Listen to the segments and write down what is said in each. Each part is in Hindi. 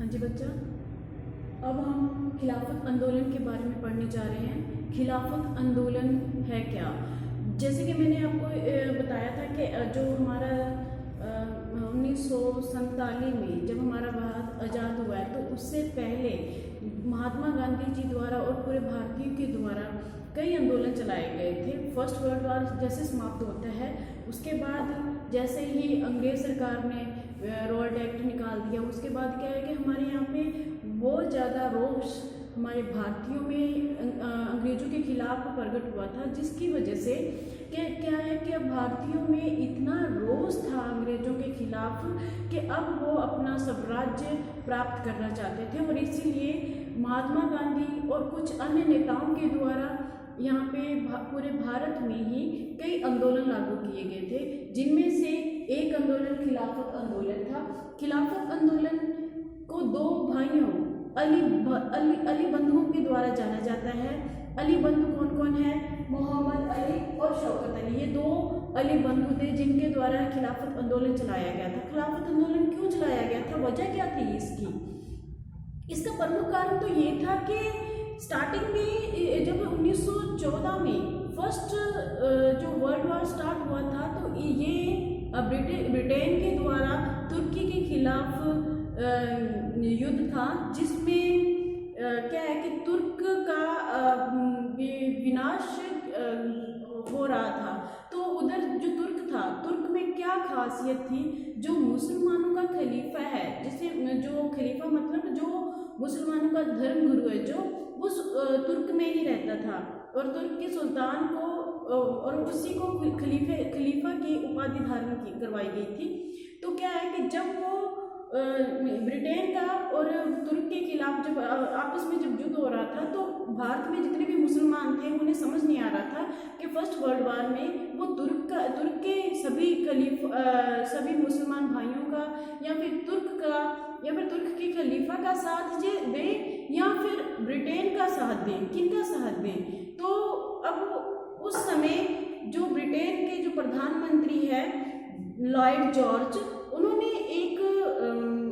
हाँ जी बच्चा, अब हम खिलाफत आंदोलन के बारे में पढ़ने जा रहे हैं। खिलाफत आंदोलन है क्या? जैसे कि मैंने आपको बताया था कि जो हमारा 1947 में जब हमारा भारत आज़ाद हुआ है, तो उससे पहले महात्मा गांधी जी द्वारा और पूरे भारतीयों के द्वारा कई आंदोलन चलाए गए थे। फर्स्ट वर्ल्ड वॉर जैसे समाप्त होता है, उसके बाद जैसे ही अंग्रेज सरकार ने रॉल्ट एक्ट निकाल दिया, उसके बाद क्या है कि हमारे यहाँ पे बहुत ज़्यादा रोष हमारे भारतीयों में अंग्रेज़ों के खिलाफ प्रकट हुआ था, जिसकी वजह से क्या है कि अब भारतीयों में इतना रोष था अंग्रेज़ों के खिलाफ कि अब वो अपना स्वराज्य प्राप्त करना चाहते थे। और इसीलिए महात्मा गांधी और कुछ अन्य नेताओं के द्वारा यहाँ पे पूरे भारत में ही कई आंदोलन लागू किए गए थे, जिनमें से एक आंदोलन खिलाफत आंदोलन था। खिलाफत आंदोलन को दो भाइयों अली बंधुओं के द्वारा जाना जाता है। अली बंधु कौन कौन है? मोहम्मद अली और शौकत अली। ये दो अली बंधु थे जिनके द्वारा खिलाफत आंदोलन चलाया गया था। खिलाफत आंदोलन क्यों चलाया गया था? वजह क्या थी इसकी? इसका प्रमुख कारण तो ये था कि स्टार्टिंग में जब 1914 में फर्स्ट जो वर्ल्ड वॉर स्टार्ट हुआ था, तो ये ब्रिटेन के द्वारा तुर्की के खिलाफ युद्ध था, जिसमें क्या है कि तुर्क का विनाश हो रहा था। तो उधर जो तुर्क में क्या खासियत थी? जो मुसलमानों का खलीफा है, जिसे जो खलीफा मतलब जो मुसलमानों का धर्म गुरु है, जो उस तुर्क में ही रहता था, और तुर्क के सुल्तान को और उसी को खलीफा की उपाधि धारण करवाई गई थी। तो क्या है कि जब वो ब्रिटेन का और तुर्क के खिलाफ जब आपस में जब युद्ध हो रहा था, तो भारत में जितने भी मुसलमान थे उन्हें समझ नहीं आ रहा था कि फर्स्ट वर्ल्ड वॉर में वो तुर्क के सभी मुसलमान भाइयों का या फिर तुर्क के खलीफा का साथ दें या फिर ब्रिटेन का साथ दें, किनका साथ दें। तो अब उस समय जो ब्रिटेन के जो प्रधानमंत्री है लॉर्ड जॉर्ज,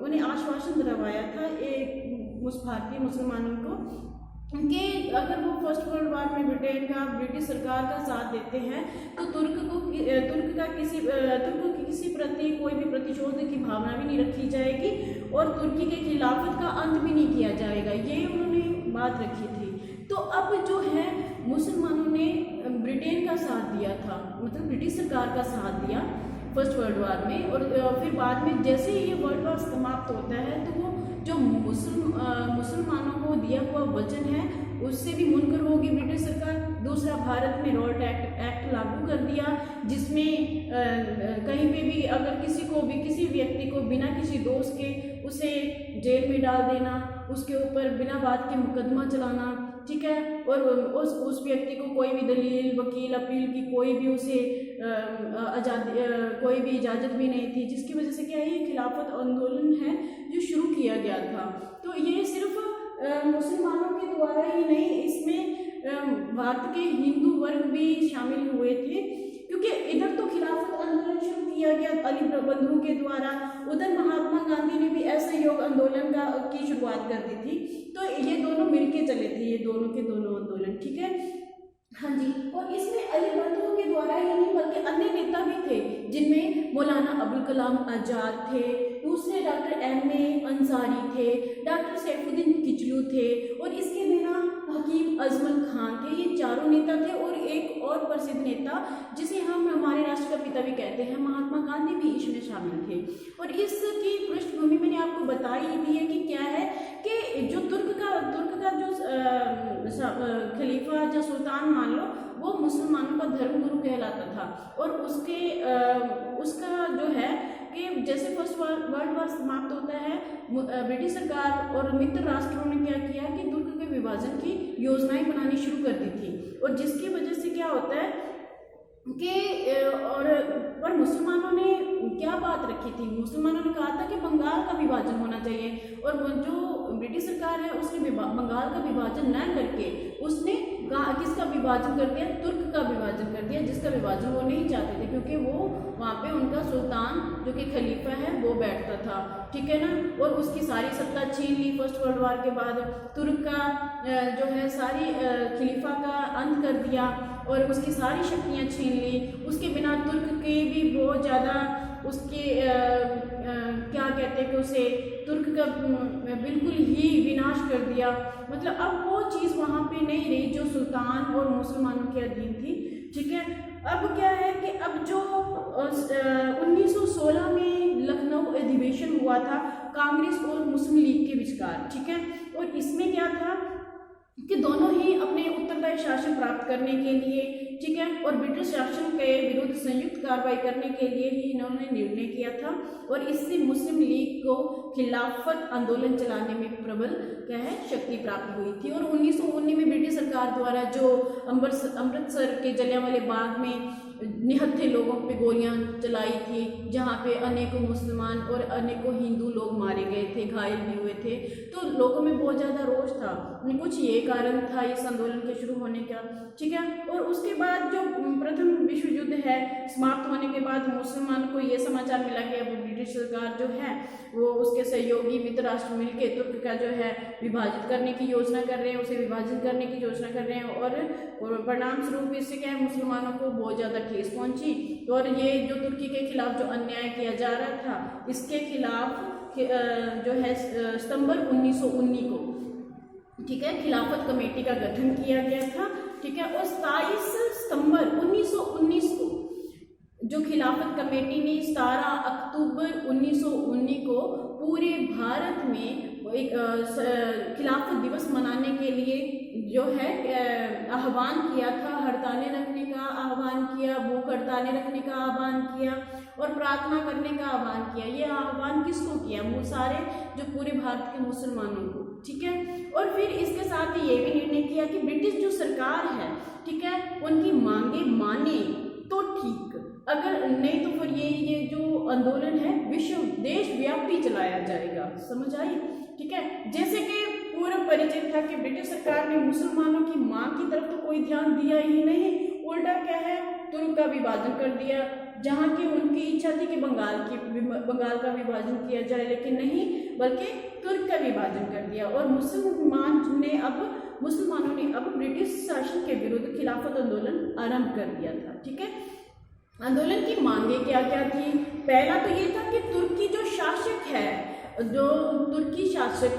उन्हें आश्वासन दिलवाया था भारतीय मुसलमानों को कि अगर वो फर्स्ट वर्ल्ड वॉर में ब्रिटिश सरकार का साथ देते हैं, तो तुर्क की किसी प्रति कोई भी प्रतिशोध की भावना भी नहीं रखी जाएगी और तुर्की के खिलाफत का अंत भी नहीं किया जाएगा। ये उन्होंने बात रखी थी। तो अब जो है मुसलमानों ने ब्रिटेन का साथ दिया था, मतलब ब्रिटिश सरकार का साथ दिया फर्स्ट वर्ल्ड वॉर में। और फिर बाद में जैसे ही ये वर्ल्ड वॉर समाप्त होता है, तो वो जो मुसलमानों को दिया हुआ वचन है उससे भी मुनकर होगी ब्रिटिश सरकार। दूसरा, भारत में रॉल्ट एक्ट लागू कर दिया, जिसमें कहीं पे भी अगर किसी व्यक्ति को बिना किसी दोष के उसे जेल में डाल देना, उसके ऊपर बिना बात के मुकदमा चलाना, ठीक है, और उस व्यक्ति को कोई भी दलील, वकील, अपील की कोई भी कोई भी इजाज़त भी नहीं थी, जिसकी वजह से क्या है, ये खिलाफत आंदोलन है जो शुरू किया गया था। तो ये सिर्फ मुसलमानों के द्वारा ही नहीं, इसमें भारत के हिंदू वर्ग भी शामिल हुए थे, क्योंकि इधर तो खिलाफत आंदोलन शुरू किया गया अली बंधुओं के द्वारा, उधर महात्मा गांधी ने भी असहयोग आंदोलन की शुरुआत कर दी थी। तो ये दोनों मिलके चले थे, ये दोनों के दोनों आंदोलन, ठीक है। हाँ जी, और इसमें अली बंधुओं के द्वारा ही नहीं बल्कि अन्य नेता भी थे, जिनमें मौलाना अबुल कलाम आजाद थे, दूसरे डॉक्टर M.A. अंसारी थे, डॉक्टर सैफुद्दीन किचलू थे, और इसके बिना हकीम अजमल खान थे। ये चारों नेता थे। और एक और प्रसिद्ध नेता जिसे हम हमारे राष्ट्र का पिता भी कहते हैं, महात्मा गांधी भी इसमें शामिल थे। और इसकी पृष्ठभूमि मैंने आपको बताई दी है कि क्या है कि जो तुर्क का जो खलीफा या सुल्तान मान लो, वो मुसलमानों का धर्म गुरु कहलाता था। और उसका जो है कि जैसे फर्स्ट वर्ल्ड वॉर समाप्त होता है, ब्रिटिश सरकार और मित्र राष्ट्रों ने क्या किया कि तुर्क के विभाजन की योजनाएं बनानी शुरू कर दी थी। और जिसकी वजह से क्या होता है कि और मुसलमानों ने क्या बात रखी थी? मुसलमानों ने कहा था कि बंगाल का विभाजन होना चाहिए, और जो ब्रिटिश सरकार है उसने बंगाल का विभाजन न करके उसने किसका विभाजन कर दिया? तुर्क का विभाजन कर दिया, ब्रिटिश का विभाजन वो नहीं चाहते थे, क्योंकि वो वहाँ पे उनका सुल्तान जो कि खलीफा है वो बैठता था, ठीक है ना। और उसकी सारी सत्ता छीन ली फर्स्ट वर्ल्ड वार के बाद। तुर्क का जो है सारी खलीफा का अंत कर दिया और उसकी सारी शक्तियाँ छीन ली। उसके बिना तुर्क के भी बहुत ज़्यादा उसके क्या कहते हैं कि उसे तुर्क का बिल्कुल ही विनाश कर दिया। मतलब अब वो चीज़ वहाँ पे नहीं रही जो सुल्तान और मुसलमानों के अधीन थी, ठीक है। अब क्या है कि अब जो 1916 में लखनऊ अधिवेशन हुआ था कांग्रेस और मुस्लिम लीग के विचकार, ठीक है। और इसमें क्या था कि दोनों ही अपने उत्तरदायी शासन प्राप्त करने के लिए, ठीक है, और ब्रिटिश शासन के विरुद्ध संयुक्त कार्रवाई करने के लिए ही इन्होंने निर्णय किया था। और इससे मुस्लिम लीग को खिलाफत आंदोलन चलाने में प्रबल क्या है शक्ति प्राप्त हुई थी। और 1919 में ब्रिटिश सरकार द्वारा जो अमृतसर के जलियांवाले बाग में निहत्थे लोगों पे गोलियां चलाई थी, जहाँ पे अनेकों मुसलमान और अनेकों हिंदू लोग मारे गए थे, घायल भी हुए थे, तो लोगों में बहुत ज़्यादा रोष था। कुछ ये कारण था इस आंदोलन के शुरू होने का, ठीक है। और उसके बाद जो प्रथम विश्व युद्ध है समाप्त होने के बाद मुसलमानों को ये समाचार मिला कि अब ब्रिटिश सरकार जो है वो उसके सहयोगी मित्र राष्ट्र मिलकर तुर्क का जो है विभाजित करने की योजना कर रहे हैं, उसे विभाजित करने की योजना कर रहे हैं। और परिणाम स्वरूप इससे क्या है मुसलमानों को बहुत ज़्यादा ठेस पहुंची। और ये जो तुर्की के खिलाफ जो अन्याय किया जा रहा था इसके खिलाफ जो है सितंबर 1919 को, ठीक है, खिलाफत कमेटी का गठन किया गया था, ठीक है। और 27 सितंबर 1919 को जो खिलाफत कमेटी ने 17 अक्टूबर 1919 को पूरे भारत में एक खिलाफत दिवस मनाने के लिए जो है आह्वान किया था, हड़तालें रखने का आह्वान किया, भूख हड़तालें रखने का आह्वान किया और प्रार्थना करने का आह्वान किया। ये आह्वान किसको किया? वो सारे जो पूरे भारत के मुसलमानों को, ठीक है। और फिर इसके साथ ही ये भी निर्णय किया कि ब्रिटिश जो सरकार है, ठीक है, उनकी मांगे माने तो ठीक, अगर नहीं तो फिर ये जो आंदोलन है विश्व देश व्यापी चलाया जाएगा। समझ आई, ठीक है। जैसे कि पूर्व परिचय था कि ब्रिटिश सरकार ने मुसलमानों की मांग की तरफ तो कोई ध्यान दिया ही नहीं, उल्टा क्या है तुर्क का विभाजन कर दिया, जहाँ की उनकी इच्छा थी कि बंगाल का विभाजन किया जाए, लेकिन नहीं बल्कि तुर्क का विभाजन कर दिया। और मुसलमानों ने अब ब्रिटिश शासन के विरुद्ध खिलाफत आंदोलन आरंभ कर दिया था, ठीक है। आंदोलन की मांगे क्या क्या थी? पहला तो ये था कि तुर्की जो शासक है, जो तुर्की शासक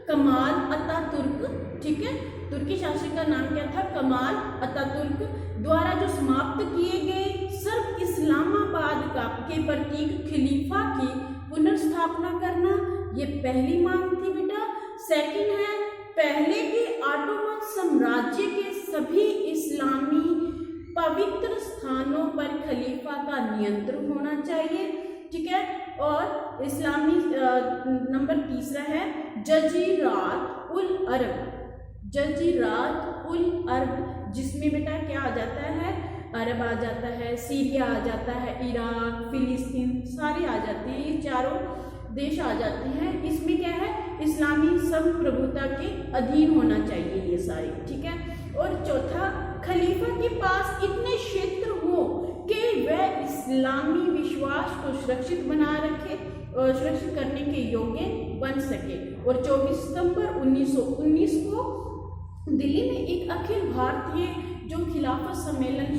कमाल अतातुर्क, ठीक है, तुर्की शासक का नाम क्या था? कमाल अतातुर्क द्वारा जो समाप्त किए गए सर्ब इस्लामाबाद का के प्रतीक खलीफा की पुनर्स्थापना करना, ये पहली मांग थी बेटा। सेकंड है पहले के ऑटोमन साम्राज्य के सभी इस्लामी पवित्र स्थानों पर खलीफा का नियंत्रण होना चाहिए, ठीक है। और इस्लामी नंबर तीसरा है जजीरात उल अरब, जजीरात उल अरब, जिसमें बेटा क्या आ जाता है? अरब आ जाता है, सीरिया आ जाता है, इराक, फिलिस्तीन सारे आ जाते हैं, ये चारों देश आ जाते हैं। इसमें क्या है? इस्लामी संप्रभुता के अधीन होना चाहिए ये सारे, ठीक है। और चौथा, खलीफा के पास इतने क्षेत्र हो कि वह इस्लामी विश्वास को सुरक्षित बना रखे और सुरक्षित करने के योग्य बन सके। और 24 सितंबर 1919 को दिल्ली में एक अखिल भारतीय जो खिलाफत सम्मेलन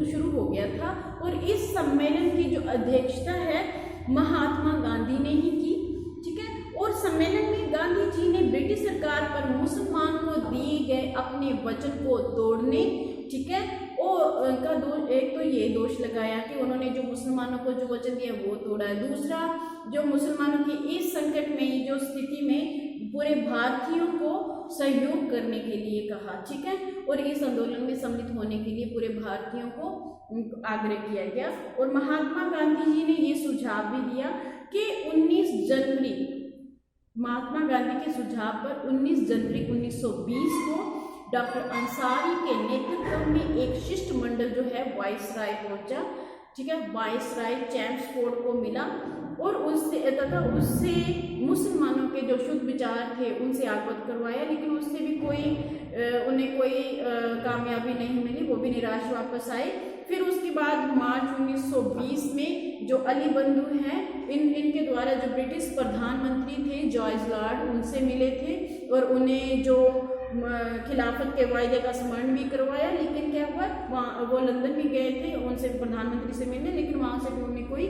शुरू हो गया था और इस सम्मेलन की जो अध्यक्षता है महात्मा गांधी ने ही की, ठीक है। और सम्मेलन में गांधी जी ने ब्रिटिश सरकार पर मुसलमान को दिए गए अपने वचन को तोड़ने, ठीक है, और उनका एक तो ये दोष लगाया कि उन्होंने जो मुसलमानों को जो वचन दिया वो तोड़ा है। दूसरा, जो मुसलमानों की इस संकट में जो स्थिति में पूरे भारतीयों को सहयोग करने के लिए कहा, ठीक है। और इस आंदोलन में सम्मिलित होने के लिए पूरे भारतीयों को आग्रह किया गया। और महात्मा गांधी जी ने ये सुझाव भी दिया कि 19 जनवरी महात्मा गांधी के सुझाव पर 19 जनवरी 1920 को डॉक्टर अंसारी के नेतृत्व में एक शिष्टमंडल जो है वायसराय पहुंचा, ठीक है, वायसराय चैम्सफोर्ड को मिला और उससे मुसलमानों के जो शुद्ध विचार थे उनसे अवगत करवाया, लेकिन उससे भी उन्हें कोई कामयाबी नहीं मिली, वो भी निराश वापस आए। फिर उसके बाद मार्च 1920 में जो अली बंधु हैं इनके द्वारा जो ब्रिटिश प्रधानमंत्री थे जॉर्ज लॉर्ड उनसे मिले थे और उन्हें जो खिलाफत के वायदे का स्मरण भी करवाया। लेकिन क्या हुआ, वहाँ वो लंदन भी गए थे उनसे प्रधानमंत्री से मिलने, लेकिन वहाँ से भी उन्हें कोई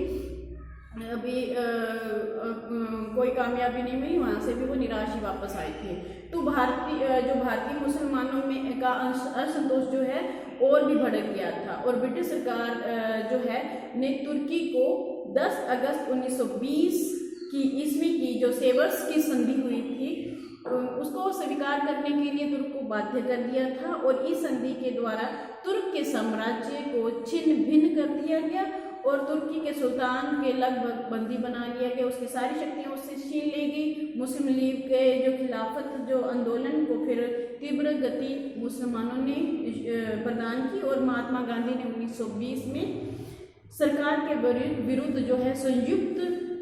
कोई कामयाबी नहीं मिली, वहाँ से भी वो निराश ही वापस आए थे। तो भारतीय मुसलमानों में का असंतोष जो है और भी भड़क गया था और ब्रिटिश सरकार जो है ने तुर्की को 10 अगस्त 1920 की ईस्वी की जो सेवर्स की संधि हुई थी उसको स्वीकार करने के लिए तुर्क को बाध्य कर दिया था और इस संधि के द्वारा तुर्क के साम्राज्य को छिन्न भिन्न कर दिया गया और तुर्की के सुल्तान के लगभग बंदी बना लिया गया, उसकी सारी शक्तियां उससे छीन ली गई। मुस्लिम लीग के जो खिलाफत जो आंदोलन को फिर तीव्र गति मुसलमानों ने प्रदान की और महात्मा गांधी ने 1920 में सरकार के विरुद्ध जो है संयुक्त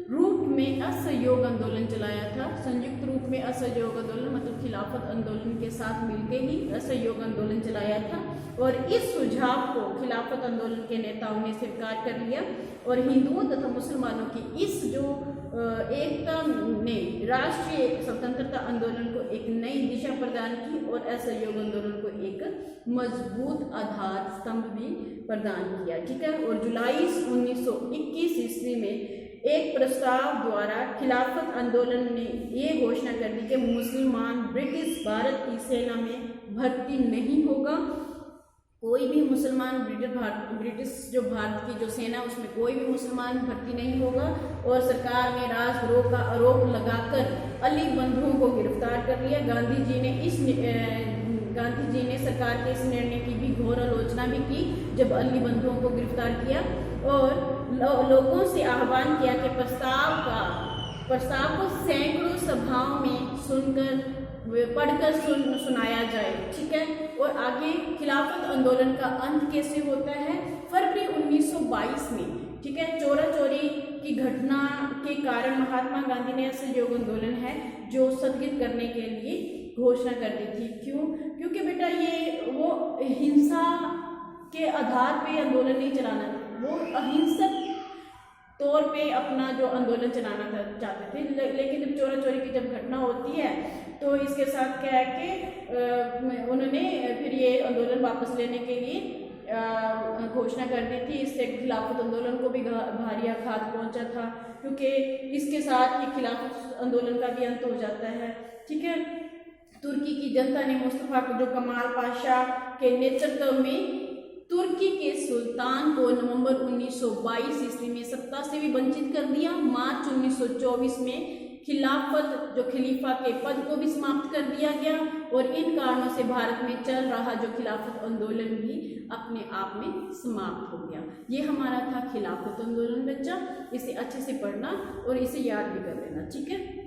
रूप में असहयोग आंदोलन चलाया था। संयुक्त रूप में असहयोग आंदोलन मतलब खिलाफत आंदोलन के साथ मिलकर ही असहयोग आंदोलन चलाया था और इस सुझाव को खिलाफत आंदोलन के नेताओं ने स्वीकार कर लिया और हिंदुओं तथा मुसलमानों की इस जो एकता ने राष्ट्रीय स्वतंत्रता आंदोलन को एक नई दिशा प्रदान की और असहयोग आंदोलन को एक मजबूत आधार स्तंभ भी प्रदान किया। ठीक है, और जुलाई 1921 ईस्वी में एक प्रस्ताव द्वारा खिलाफत आंदोलन ने ये घोषणा कर दी कि मुसलमान ब्रिटिश भारत की सेना में भर्ती नहीं होगा। कोई भी मुसलमान ब्रिटिश जो भारत की जो सेना उसमें कोई भी मुसलमान भर्ती नहीं होगा और सरकार ने राजद्रोह का आरोप लगाकर अली बंधुओं को गिरफ्तार कर लिया। गांधी जी ने सरकार के इस निर्णय की भी घोर आलोचना भी की जब अली बंधुओं को गिरफ्तार किया और लोगों से आह्वान किया कि प्रस्ताव को सैकड़ों सभाओं में पढ़कर सुनाया जाए। ठीक है, और आगे खिलाफत आंदोलन का अंत कैसे होता है, फरवरी 1922 में, ठीक है, चोरा चोरी की घटना के कारण महात्मा गांधी ने असहयोग आंदोलन है जो स्थगित करने के लिए घोषणा कर दी थी। क्यों? क्योंकि बेटा ये वो हिंसा के आधार पे आंदोलन नहीं चलाना था, वो अहिंसक तौर पे अपना जो आंदोलन चलाना चाहते थे। लेकिन जब चोरा चोरी की जब घटना होती है तो इसके साथ क्या है कि उन्होंने फिर ये आंदोलन वापस लेने के लिए घोषणा कर दी थी। इससे खिलाफत आंदोलन को भी भारी आघात पहुंचा था क्योंकि इसके साथ ही खिलाफत आंदोलन का भी अंत हो जाता है। ठीक है, तुर्की की जनता ने मुस्तफा जो कमाल पाशा के नेतृत्व में तुर्की के सुल्तान को नवंबर 1922 ईस्वी में सत्ता से भी वंचित कर दिया। मार्च 1924 में खलीफा के पद को भी समाप्त कर दिया गया और इन कारणों से भारत में चल रहा जो खिलाफत आंदोलन भी अपने आप में समाप्त हो गया। ये हमारा था खिलाफत आंदोलन बच्चा, इसे अच्छे से पढ़ना और इसे याद भी कर लेना। ठीक है।